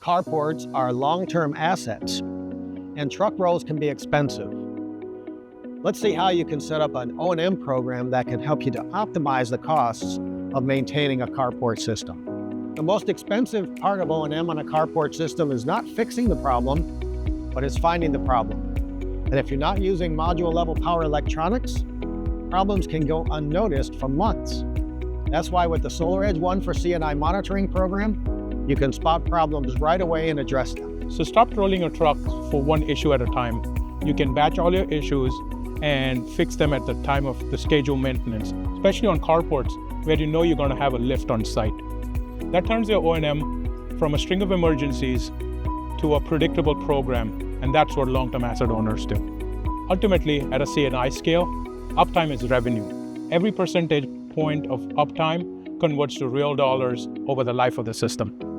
Carports are long-term assets, and truck rolls can be expensive. Let's see how you can set up an O&M program that can help you to optimize the costs of maintaining a carport system. The most expensive part of O&M on a carport system is not fixing the problem, but it's finding the problem. And if you're not using module-level power electronics, problems can go unnoticed for months. That's why with the SolarEdge 1 for C&I monitoring program, you can spot problems right away and address them. So stop rolling your truck for one issue at a time. You can batch all your issues and fix them at the time of the scheduled maintenance, especially on carports where you know you're going to have a lift on site. That turns your O&M from a string of emergencies to a predictable program, and that's what long-term asset owners do. Ultimately, at a C&I scale, uptime is revenue. Every percentage point of uptime converts to real dollars over the life of the system.